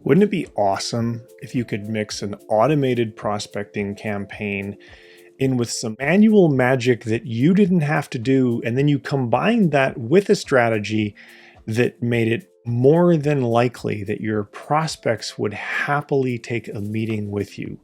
Wouldn't it be awesome if you could mix an automated prospecting campaign in with some manual magic that you didn't have to do, and then you combine that with a strategy that made it more than likely that your prospects would happily take a meeting with you?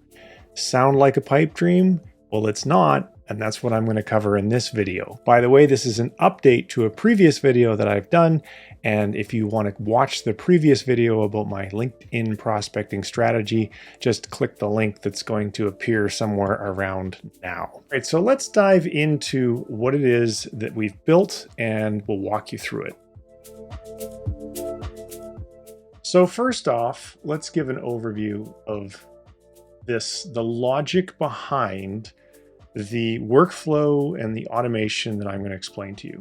Sound like a pipe dream? Well, it's not, and that's what I'm going to cover in this video. By the way, this is an update to a previous video that I've done, and if you want to watch the previous video about my LinkedIn prospecting strategy, just click the link that's going to appear somewhere around now. All right, so let's dive into what it is that we've built, and we'll walk you through it. So first off, let's give an overview of the logic behind the workflow and the automation that I'm going to explain to you.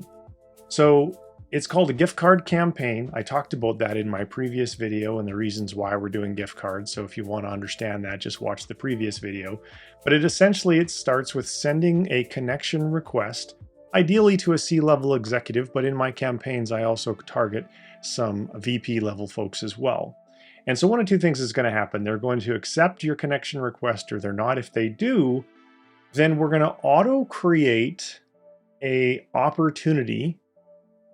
So it's called a gift card campaign. I talked about that in my previous video and the reasons why we're doing gift cards. So if you want to understand that, just watch the previous video. But it starts with sending a connection request, ideally to a C-level executive, but in my campaigns, I also target some VP level folks as well. And so one of two things is going to happen. They're going to accept your connection request, or they're not. If they do, then we're going to auto create an opportunity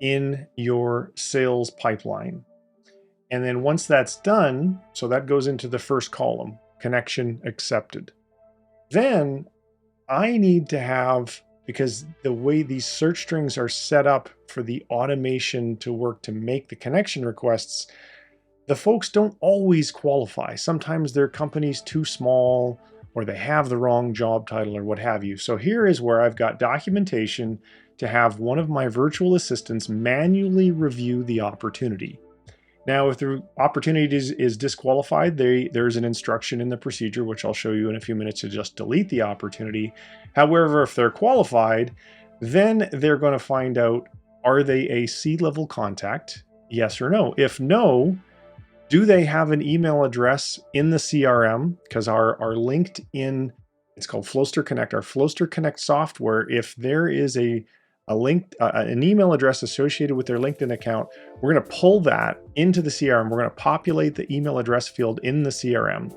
in your sales pipeline. And then once that's done, so that goes into the first column, connection accepted. Then I need to have, because the way these search strings are set up for the automation to work to make the connection requests, the folks don't always qualify. Sometimes their company's too small, or they have the wrong job title, or what have you. So here is where I've got documentation to have one of my virtual assistants manually review the opportunity. Now, if the opportunity is disqualified, there's an instruction in the procedure, which I'll show you in a few minutes, to just delete the opportunity. However, if they're qualified, then they're going to find out, are they a C-level contact? Yes or no. If no, do they have an email address in the CRM? Because our LinkedIn, it's called Flowster Connect, our Flowster Connect software, if there is an email address associated with their LinkedIn account, we're going to pull that into the CRM. We're going to populate the email address field in the CRM.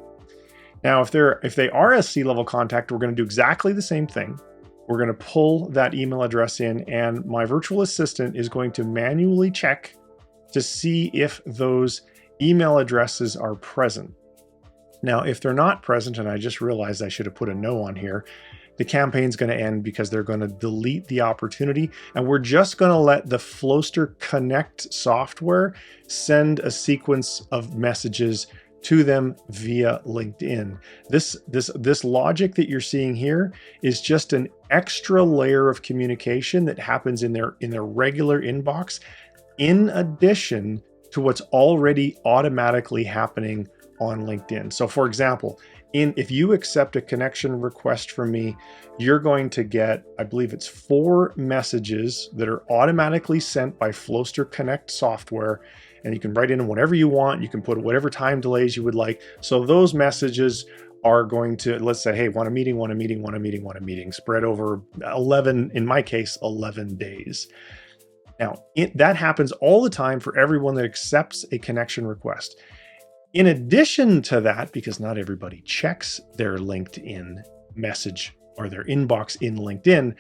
Now, if they are a C-level contact, we're going to do exactly the same thing. We're going to pull that email address in, and my virtual assistant is going to manually check to see if those email addresses are present. Now, if they're not present, and I just realized I should have put a no on here, the campaign's going to end because they're going to delete the opportunity, and we're just going to let the Flowster Connect software send a sequence of messages to them via LinkedIn. This logic that you're seeing here is just an extra layer of communication that happens in their regular inbox, in addition to what's already automatically happening on LinkedIn. So for example, if you accept a connection request from me, you're going to get, I believe it's 4 messages that are automatically sent by Flowster Connect software, and you can write in whatever you want. You can put whatever time delays you would like. So those messages are going to, let's say, hey, want a meeting, want a meeting, want a meeting, want a meeting, spread over 11, in my case, 11 days. Now, that happens all the time for everyone that accepts a connection request. In addition to that, because not everybody checks their LinkedIn message or their inbox in LinkedIn,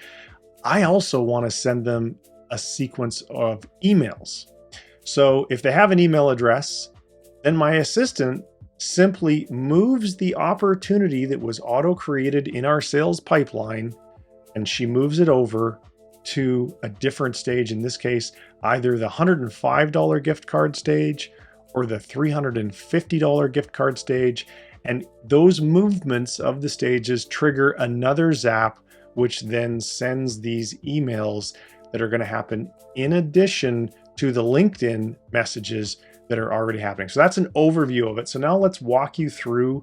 I also want to send them a sequence of emails. So if they have an email address, then my assistant simply moves the opportunity that was auto-created in our sales pipeline, and she moves it over to a different stage. In this case, either the $105 gift card stage or the $350 gift card stage. And those movements of the stages trigger another Zap, which then sends these emails that are going to happen in addition to the LinkedIn messages that are already happening. So that's an overview of it. So now let's walk you through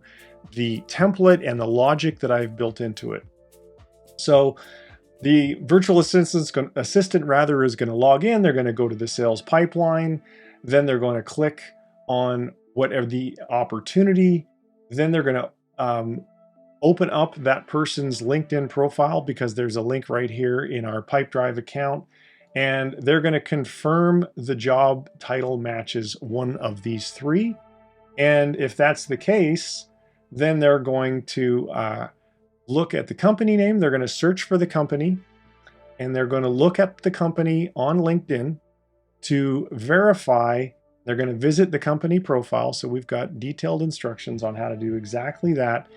the template and the logic that I've built into it. So the virtual assistant is going to log in. They're going to go to the sales pipeline. Then they're going to click on whatever the opportunity. Then they're going to open up that person's LinkedIn profile, because there's a link right here in our Pipedrive account. And they're going to confirm the job title matches one of these 3. And if that's the case, then they're going to look at the company name. They're going to search for the company, and they're going to look up the company on LinkedIn to verify. They're going to visit the company profile. So we've got detailed instructions on how to do exactly that.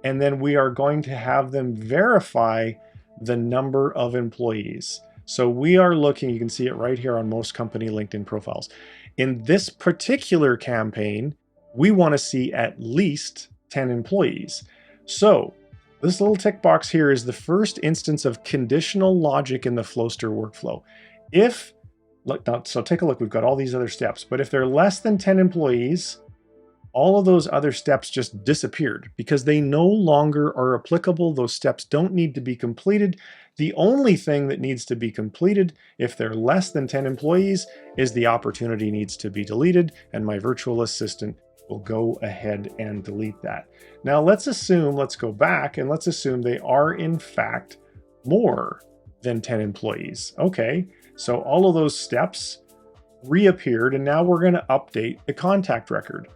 And then we are going to have them verify the number of employees. So we are looking, you can see it right here on most company LinkedIn profiles. In this particular campaign, we want to see at least 10 employees. So this little tick box here is the first instance of conditional logic in the Flowster workflow. So take a look, we've got all these other steps, but if they're less than 10 employees, all of those other steps just disappeared because they no longer are applicable. Those steps don't need to be completed. The only thing that needs to be completed if they're less than 10 employees is the opportunity needs to be deleted, and my virtual assistant will go ahead and delete that. Now let's go back and let's assume they are in fact more than 10 employees. Okay, so all of those steps reappeared, and now we're going to update the contact record.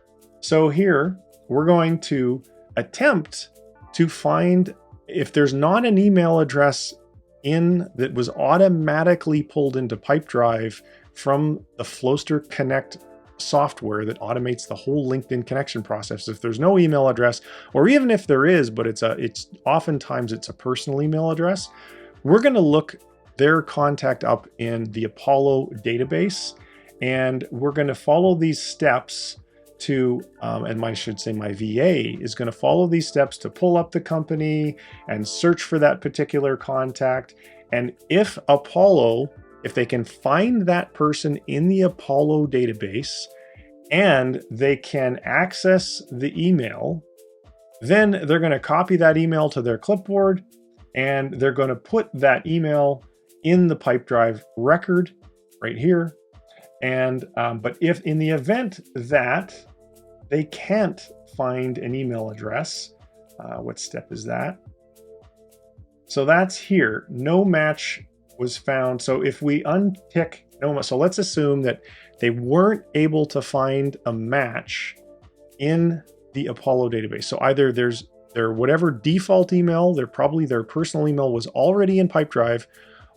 So here we're going to attempt to find if there's not an email address that was automatically pulled into Pipedrive from the Flowster Connect software that automates the whole LinkedIn connection process. If there's no email address, or even if there is, but it's oftentimes a personal email address, we're going to look their contact up in the Apollo database, and we're going to follow these steps to, I should say my VA is going to follow these steps to pull up the company and search for that particular contact. And if they can find that person in the Apollo database and they can access the email, then they're going to copy that email to their clipboard and they're going to put that email in the Pipedrive record right here. And but if in the event that they can't find an email address, what step is that? So that's here. No match was found. So if we untick no, so let's assume that they weren't able to find a match in the Apollo database. So either their whatever default email, their personal email was already in Pipedrive,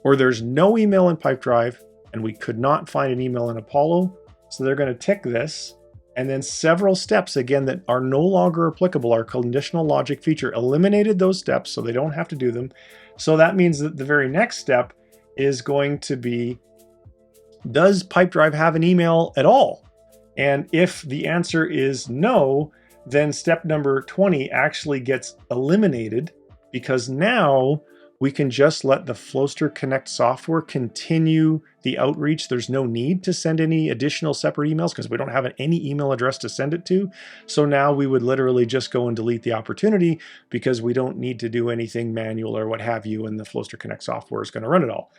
or there's no email in Pipedrive and we could not find an email in Apollo. So they're going to tick this, and then several steps again that are no longer applicable. Our conditional logic feature eliminated those steps so they don't have to do them. So that means that the very next step is going to be, does Pipedrive have an email at all? And if the answer is no, then step number 20 actually gets eliminated, because now we can just let the Flowster Connect software continue the outreach. There's no need to send any additional separate emails because we don't have any email address to send it to. So now we would literally just go and delete the opportunity because we don't need to do anything manual or what have you, and the Flowster Connect software is going to run it all.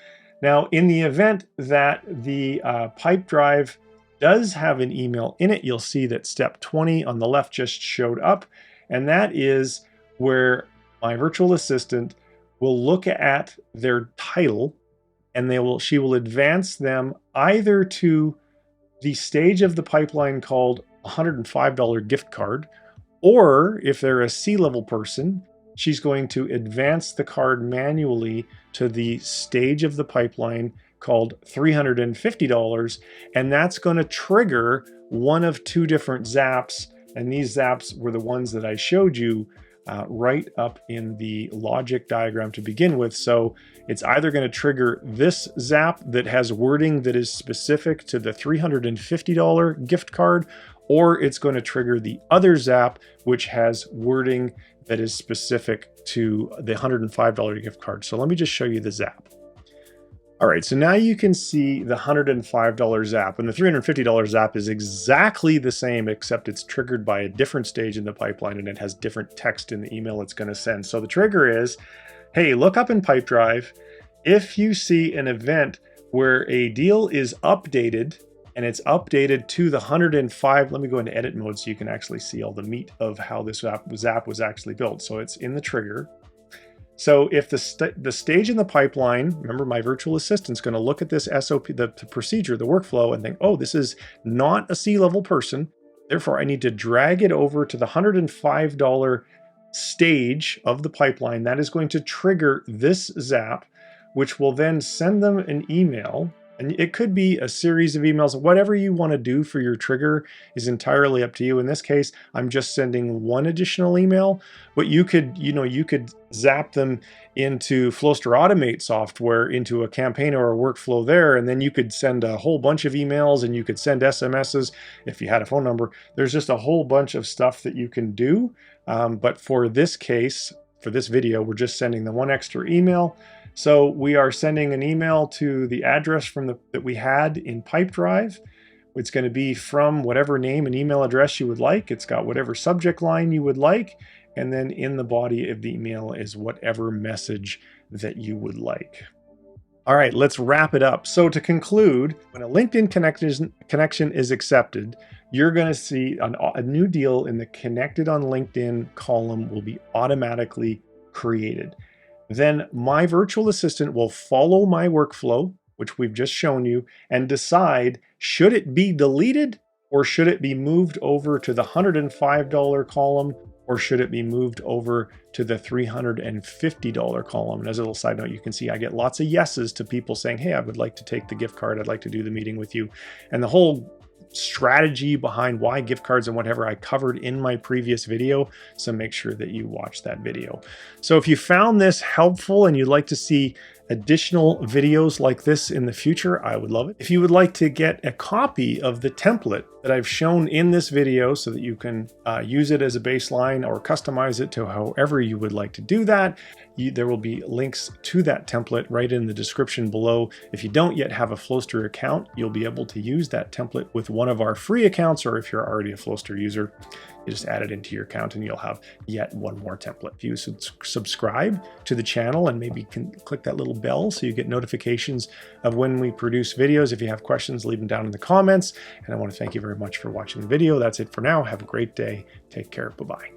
Now, in the event that the Pipedrive does have an email in it, you'll see that step 20 on the left just showed up, and that is where my virtual assistant will look at their title, and she will advance them either to the stage of the pipeline called $105 gift card, or if they're a C-level person, she's going to advance the card manually to the stage of the pipeline called $350, and that's going to trigger one of two different zaps, and these zaps were the ones that I showed you right up in the logic diagram to begin with. So it's either going to trigger this zap that has wording that is specific to the $350 gift card, or it's going to trigger the other zap which has wording that is specific to the $105 gift card. So let me just show you the zap. All right, so now you can see the $105 zap, and the $350 zap is exactly the same, except it's triggered by a different stage in the pipeline and it has different text in the email it's going to send. So the trigger is, hey, look up in Pipedrive. If you see an event where a deal is updated and it's updated to the 105, let me go into edit mode so you can actually see all the meat of how this zap was actually built. So it's in the trigger. So if the stage in the pipeline, remember my virtual assistant's going to look at this SOP, the procedure, the workflow, and think, oh, this is not a C-level person. Therefore, I need to drag it over to the $105 stage of the pipeline. That is going to trigger this Zap, which will then send them an email. And it could be a series of emails. Whatever you want to do for your trigger is entirely up to you. In this case, I'm just sending one additional email, but you could zap them into Flowster Automate software, into a campaign or a workflow there, and then you could send a whole bunch of emails, and you could send SMSs if you had a phone number. There's just a whole bunch of stuff that you can do. But for this case, for this video, we're just sending the one extra email. So we are sending an email to the address that we had in Pipedrive. It's going to be from whatever name and email address you would like. It's got whatever subject line you would like. And then in the body of the email is whatever message that you would like. All right, let's wrap it up. So to conclude, when a LinkedIn connection is accepted, you're going to see a new deal in the Connected on LinkedIn column will be automatically created. Then my virtual assistant will follow my workflow, which we've just shown you, and decide, should it be deleted or should it be moved over to the $105 column, or should it be moved over to the $350 column? And as a little side note, you can see I get lots of yeses to people saying, hey, I would like to take the gift card. I'd like to do the meeting with you. And the whole strategy behind why gift cards and whatever I covered in my previous video. So make sure that you watch that video. So if you found this helpful and you'd like to see additional videos like this in the future, I would love it. If you would like to get a copy of the template that I've shown in this video so that you can use it as a baseline or customize it to however you would like to do that, there will be links to that template right in the description below. If you don't yet have a Flowster account, you'll be able to use that template with one of our free accounts, or if you're already a Flowster user, you just add it into your account and you'll have yet one more template. If you subscribe to the channel and maybe can click that little bell so you get notifications of when we produce videos. If you have questions, leave them down in the comments. And I want to thank you very much for watching the video. That's it for now. Have a great day. Take care. Bye-bye.